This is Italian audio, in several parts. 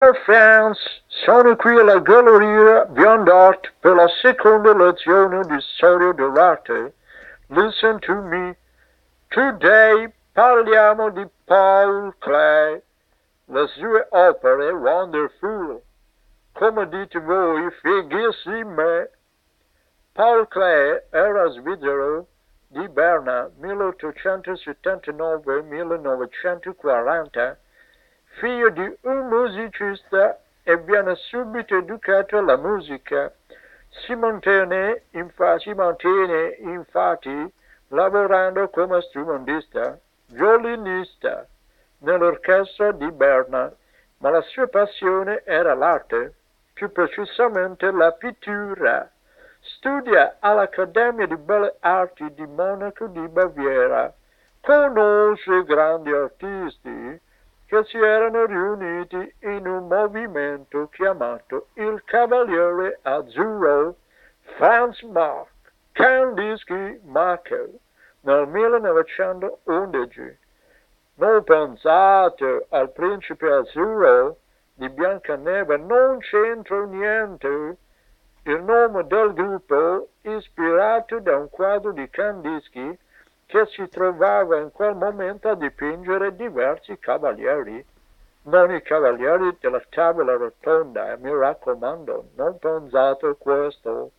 Ciao fans, sono qui alla galleria ViandArt per la seconda lezione di storia dell'arte. Listen to me. Today parliamo di Paul Klee, le sue opere wonderful, come dite voi, fighissime. Paul Klee era svizzero di Berna 1879-1940, figlio di un musicista e viene subito educato alla musica. Si mantiene infatti lavorando come strumentista, violinista nell'orchestra di Berna, ma la sua passione era l'arte, più precisamente la pittura. Studia all'Accademia di Belle Arti di Monaco di Baviera. Conosce grandi artisti che si erano riuniti in un movimento chiamato il Cavaliere Azzurro, Franz Marc, Kandinsky Markel, nel 1911. Non pensate al principe azzurro di Biancaneve, non c'entra niente. Il nome del gruppo, ispirato da un quadro di Kandinsky che si trovava in quel momento a dipingere diversi cavalieri, non i cavalieri della tavola rotonda, mi raccomando, non pensate a questo.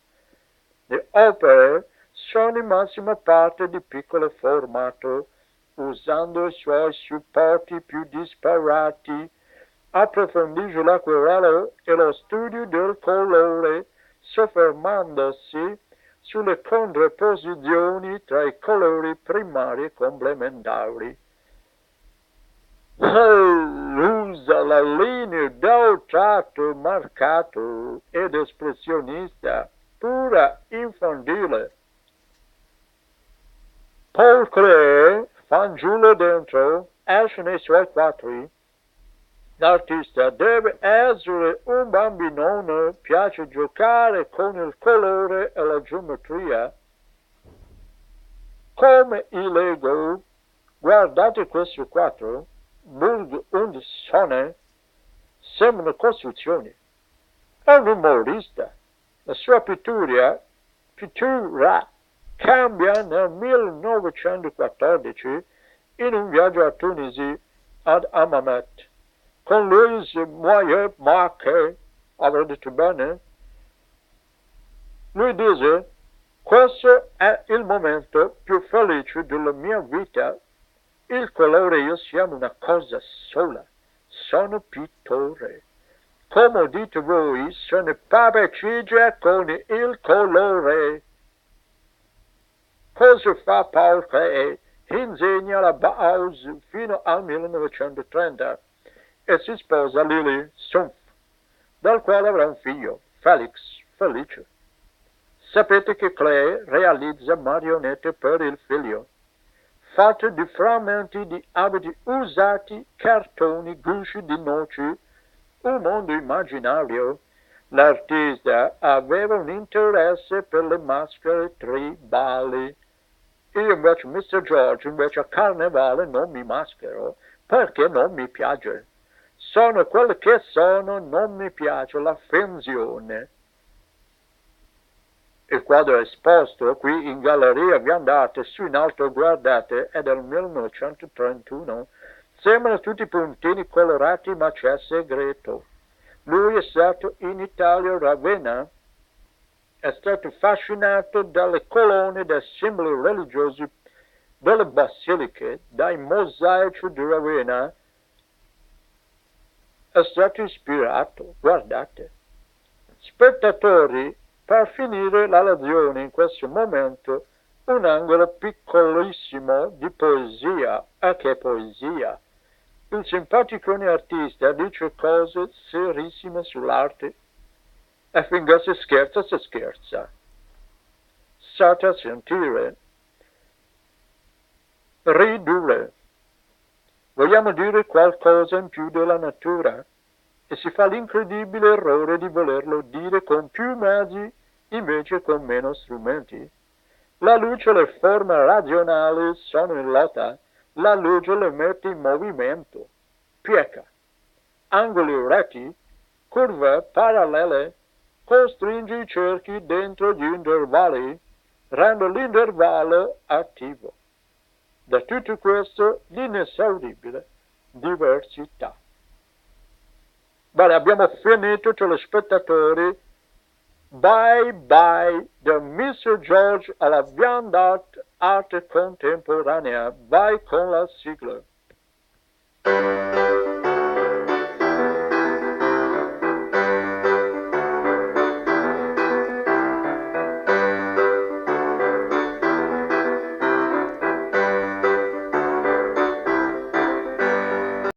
Le opere sono in massima parte di piccolo formato, usando i suoi supporti più disparati, approfondisce l'acquarello e lo studio del colore, soffermandosi sulle contrapposizioni tra i colori primari e complementari. Usa la linea del tratto marcato ed espressionista, pura infantile. Paul Klee, fanciullo dentro, esce nei suoi quadri. L'artista deve essere un bambinone, piace giocare con il colore e la geometria. Come i Lego, guardate questo quadro, Burg und Sonne, sembrano costruzioni. È un umorista. La sua pittura cambia nel 1914 in un viaggio a Tunisi ad Hammamet con Louis Moyer Marque, avrò detto bene? Lui dice, questo è il momento più felice della mia vita. Il colore e io siamo una cosa sola. Sono pittore. Come dite voi, sono papeggia con il colore. Cosa fa Paul Klee? Insegna la Bauhaus fino al 1930 e si sposa Lily Sumpf, dal quale avrà un figlio, Felix, felice. Sapete che Klee realizza marionette per il figlio, fatte di frammenti di abiti usati, cartoni, gusci di noci, un mondo immaginario. L'artista aveva un interesse per le maschere tribali. Io invece, Mr. George, invece a carnevale non mi maschero perché non mi piace. Sono quello che sono, non mi piace la finzione. Il quadro è esposto qui in galleria ViandArt, su in alto guardate, è del 1931. Sembrano tutti puntini colorati, ma c'è segreto. Lui è stato in Italia, a Ravenna, è stato affascinato dalle colonne, dai simboli religiosi, dalle basiliche, dai mosaici di Ravenna. È stato ispirato, guardate. Spettatori, per finire la lezione in questo momento, un angolo piccolissimo di poesia. E che poesia! Il simpaticone artista dice cose serissime sull'arte e finché si scherza. State a sentire. Ridurre. Vogliamo dire qualcosa in più della natura e si fa l'incredibile errore di volerlo dire con più mezzi invece con meno strumenti. La luce e le forme razionali sono in lotta, la luce le mette in movimento, pieca. angoli retti, curve parallele, costringi i cerchi dentro gli intervalli, rende l'intervallo attivo. Da tutto questo l'inesauribile diversità. Bene, abbiamo finito, telespettatori. Bye bye da Mr. George alla ViandArt arte contemporanea. Vai con la sigla.